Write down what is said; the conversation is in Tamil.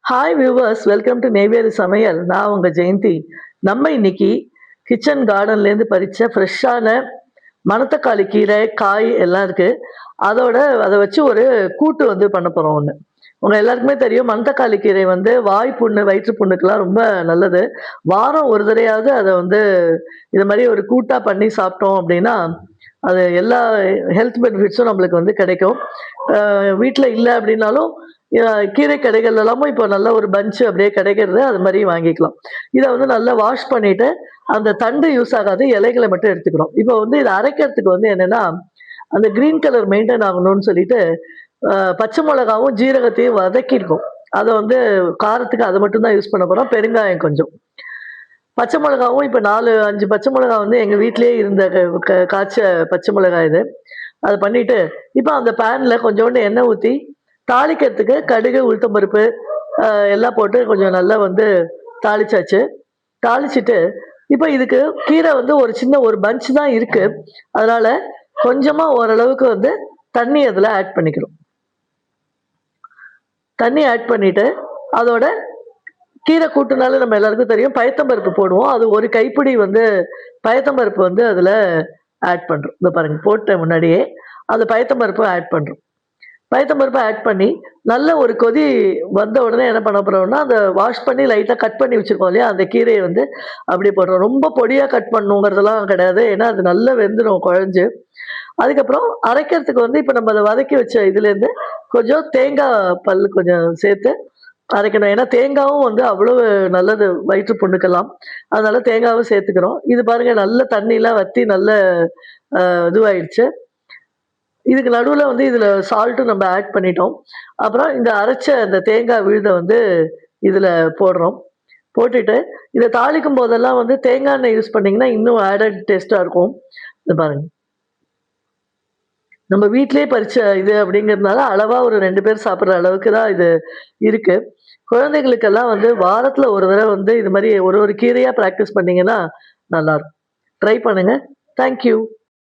Hi viewers, welcome to Neyveli சமையல். நான் உங்க ஜெயந்தி. நம்ம இன்னைக்கு கிச்சன் கார்டன்லேருந்து பறிச்ச ஃப்ரெஷ்ஷான மணத்தக்காளி கீரை, காய் எல்லாம் இருக்கு. அதோட அதை வச்சு ஒரு கூட்டு பண்ண போறோம் ஒன்று. உங்க எல்லாருக்குமே தெரியும், மணத்தக்காளி கீரை வாய் புண்ணு, வயிற்று புண்ணுக்கெல்லாம் ரொம்ப நல்லது. வாரம் ஒரு தடவையாவது அதை இது மாதிரி ஒரு கூட்டா பண்ணி சாப்பிட்டோம் அப்படின்னா அது எல்லா ஹெல்த் பெனிஃபிட்ஸும் நம்மளுக்கு கிடைக்கும். வீட்டில் இல்லை அப்படின்னாலும் கீரை கடைகள் எல்லாமும் இப்போ நல்ல ஒரு பஞ்ச் அப்படியே கிடைக்கிறது, அது மாதிரி வாங்கிக்கலாம். இதை நல்லா வாஷ் பண்ணிட்டு அந்த தண்டு யூஸ் ஆகாது, இலைகளை மட்டும் எடுத்துக்கிறோம். இப்போ இதை அரைக்கிறதுக்கு என்னன்னா, அந்த கிரீன் கலர் மெயின்டைன் ஆகணும்னு சொல்லிட்டு பச்சை மிளகாவும் ஜீரகத்தையும் வதக்கியிருக்கோம். அதை காரத்துக்கு அதை மட்டும் தான் யூஸ் பண்ண போறோம். பெருங்காயம் கொஞ்சம், பச்சை மிளகாவும் இப்போ 4-5 பச்சை மிளகா எங்கள் வீட்டிலேயே இருந்த காய்ச்ச பச்சை மிளகாய் இது. அதை பண்ணிட்டு இப்போ அந்த பேனில் கொஞ்சோண்டு எண்ணெய் ஊற்றி தாளிக்கிறதுக்கு கடுகு, உளுத்தம்பருப்பு எல்லாம் போட்டு கொஞ்சம் நல்லா தாளிச்சாச்சு. தாளிச்சிட்டு இப்போ இதுக்கு கீரை ஒரு சின்ன ஒரு பஞ்ச் தான் இருக்கு. அதனால கொஞ்சமாக ஓரளவுக்கு தண்ணி அதில் ஆட் பண்ணிக்கிறோம். தண்ணி ஆட் பண்ணிட்டு அதோட கீரை கூட்டுனால நம்ம எல்லாருக்கும் தெரியும், பயத்தம்பருப்பு போடுவோம். அது ஒரு கைப்பிடி பயத்தம்பருப்பு அதில் ஆட் பண்ணுறோம். இந்த பாருங்க, போட்ட முன்னாடியே அந்த பயத்தம்பருப்பு ஆட் பண்ணுறோம். பயத்தம்பருப்பை ஆட் பண்ணி நல்ல ஒரு கொதி வந்த உடனே என்ன பண்ண போறோம்னா, அந்த வாஷ் பண்ணி லைட்டாக கட் பண்ணி வச்சுருக்கோம் இல்லையா, அந்த கீரையை அப்படியே போடுறோம். ரொம்ப பொடியாக கட் பண்ணுங்கிறதெல்லாம் கிடையாது, ஏன்னா அது நல்லா வெந்துடும் குழஞ்சு. அதுக்கப்புறம் அரைக்கிறதுக்கு இப்போ நம்ம அதை வதக்கி வச்ச இதுலேருந்து கொஞ்சம் தேங்காய் பல் கொஞ்சம் சேர்த்து அரைக்கணும். ஏன்னா தேங்காவும் அவ்வளவு நல்லது வயிற்று புண்ணுக்கெல்லாம். அதனால தேங்காவும் சேர்த்துக்கிறோம். இது பாருங்க, நல்ல தண்ணியெலாம் வற்றி நல்ல இதுவாயிடுச்சு. இதுக்கு நடுவில் இதில் சால்ட்டும் நம்ம ஆட் பண்ணிட்டோம். அப்புறம் இந்த அரைச்ச அந்த தேங்காய் விழுதை இதில் போடுறோம். போட்டுட்டு இதை தாளிக்கும் போதெல்லாம் தேங்காய் எண்ணெய் யூஸ் பண்ணிங்கன்னா இன்னும் ஆடட் டேஸ்ட்டாக இருக்கும். இது பாருங்க, நம்ம வீட்டிலேயே பறிச்ச இது அப்படிங்கிறதுனால அளவாக ஒரு 2 பேர் சாப்பிட்ற அளவுக்கு தான் இது இருக்குது. குழந்தைகளுக்கெல்லாம் வாரத்தில் ஒரு தடவை இது மாதிரி ஒரு கீரையாக ப்ராக்டிஸ் பண்ணிங்கன்னா நல்லாயிருக்கும். ட்ரை பண்ணுங்கள். தேங்க்யூ.